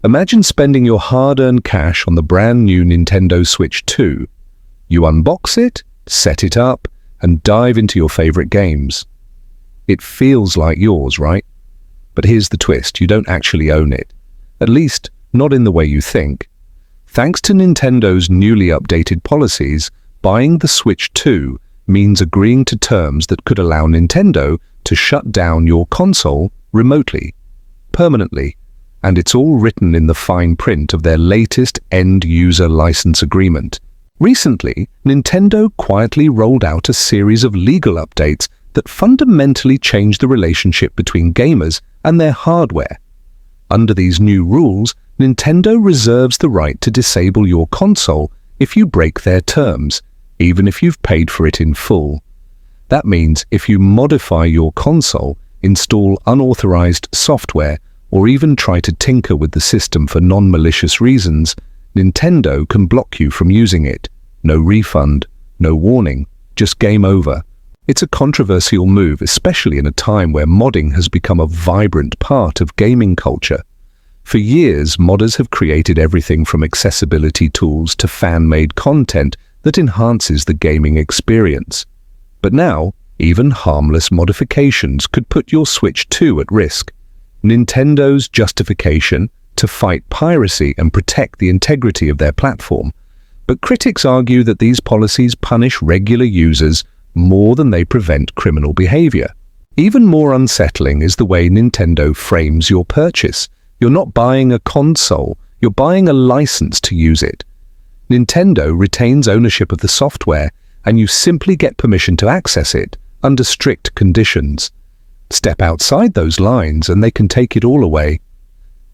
Imagine spending your hard-earned cash on the brand new Nintendo Switch 2. You unbox it, set it up, and dive into your favorite games. It feels like yours, right? But here's the twist, you don't actually own it. At least, not in the way you think. Thanks to Nintendo's newly updated policies, buying the Switch 2 means agreeing to terms that could allow Nintendo to shut down your console remotely, permanently, and it's all written in the fine print of their latest end-user license agreement. Recently, Nintendo quietly rolled out a series of legal updates that fundamentally changed the relationship between gamers and their hardware. Under these new rules, Nintendo reserves the right to disable your console if you break their terms, even if you've paid for it in full. That means if you modify your console, install unauthorized software, or even try to tinker with the system for non-malicious reasons, Nintendo can block you from using it. No refund, no warning, just game over. It's a controversial move, especially in a time where modding has become a vibrant part of gaming culture. For years, modders have created everything from accessibility tools to fan-made content that enhances the gaming experience. But now, even harmless modifications could put your Switch 2 at risk. Nintendo's justification to fight piracy and protect the integrity of their platform. But critics argue that these policies punish regular users more than they prevent criminal behavior. Even more unsettling is the way Nintendo frames your purchase. You're not buying a console, you're buying a license to use it. Nintendo retains ownership of the software, and you simply get permission to access it under strict conditions. Step outside those lines and they can take it all away.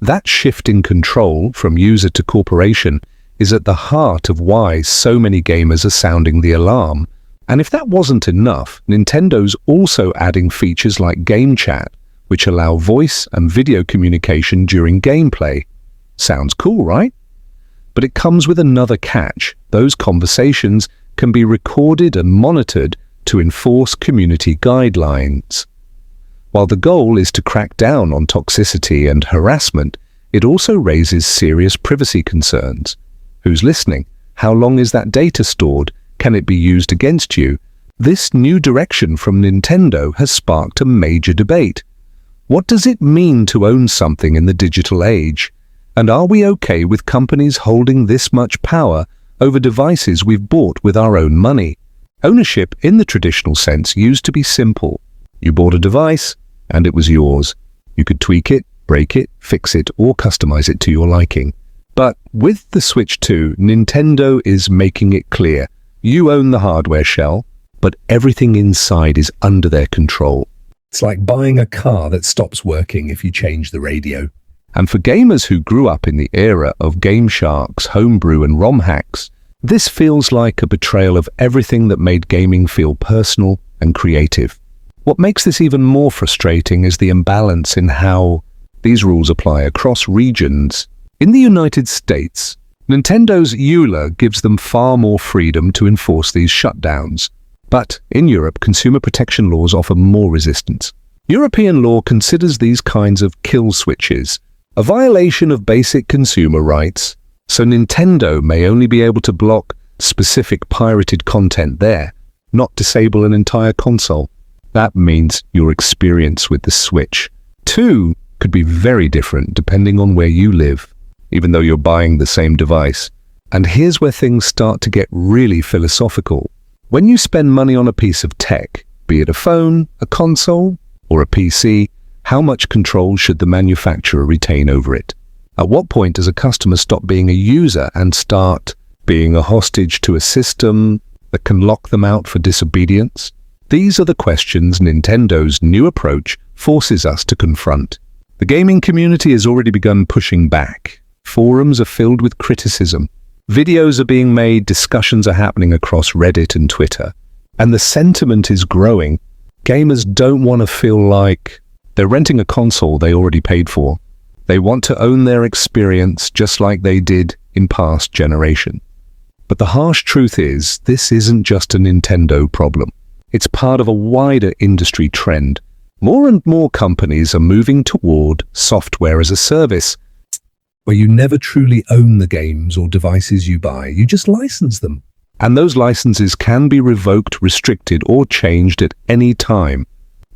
That shift in control from user to corporation is at the heart of why so many gamers are sounding the alarm. And if that wasn't enough, Nintendo's also adding features like Game Chat, which allow voice and video communication during gameplay. Sounds cool, right? But it comes with another catch. Those conversations can be recorded and monitored to enforce community guidelines. While the goal is to crack down on toxicity and harassment, it also raises serious privacy concerns. Who's listening? How long is that data stored? Can it be used against you? This new direction from Nintendo has sparked a major debate. What does it mean to own something in the digital age? And are we okay with companies holding this much power over devices we've bought with our own money? Ownership in the traditional sense used to be simple. You bought a device, and it was yours. You could tweak it, break it, fix it, or customize it to your liking. But with the Switch 2, Nintendo is making it clear. You own the hardware shell, but everything inside is under their control. It's like buying a car that stops working if you change the radio. And for gamers who grew up in the era of Game Sharks, homebrew and ROM hacks, this feels like a betrayal of everything that made gaming feel personal and creative. What makes this even more frustrating is the imbalance in how these rules apply across regions. In the United States, Nintendo's EULA gives them far more freedom to enforce these shutdowns. But in Europe, consumer protection laws offer more resistance. European law considers these kinds of kill switches a violation of basic consumer rights, so Nintendo may only be able to block specific pirated content there, not disable an entire console. That means your experience with the Switch 2 could be very different depending on where you live, even though you're buying the same device. And here's where things start to get really philosophical. When you spend money on a piece of tech, be it a phone, a console, or a PC, how much control should the manufacturer retain over it? At what point does a customer stop being a user and start being a hostage to a system that can lock them out for disobedience? These are the questions Nintendo's new approach forces us to confront. The gaming community has already begun pushing back. Forums are filled with criticism. Videos are being made, discussions are happening across Reddit and Twitter. And the sentiment is growing. Gamers don't want to feel like they're renting a console they already paid for. They want to own their experience just like they did in past generations. But the harsh truth is, this isn't just a Nintendo problem. It's part of a wider industry trend. More and more companies are moving toward software as a service. where you never truly own the games or devices you buy, you just license them. And those licenses can be revoked, restricted, or changed at any time.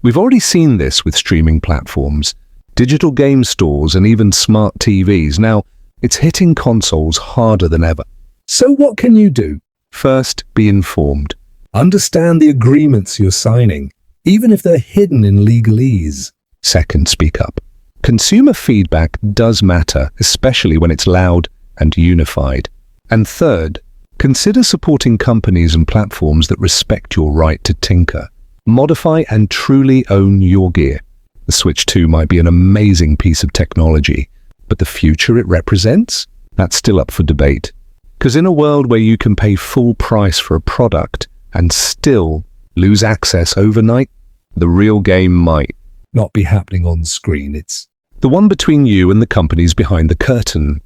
We've already seen this with streaming platforms, digital game stores, and even smart TVs. Now, it's hitting consoles harder than ever. So what can you do? First, be informed. Understand the agreements you're signing, even if they're hidden in legalese. Second, speak up. Consumer feedback does matter, especially when it's loud and unified. And third, consider supporting companies and platforms that respect your right to tinker, modify, and truly own your gear. The Switch 2 might be an amazing piece of technology, but the future it represents? That's still up for debate. Because in a world where you can pay full price for a product and still lose access overnight, the real game might not be happening on screen. It's the one between you and the companies behind the curtain.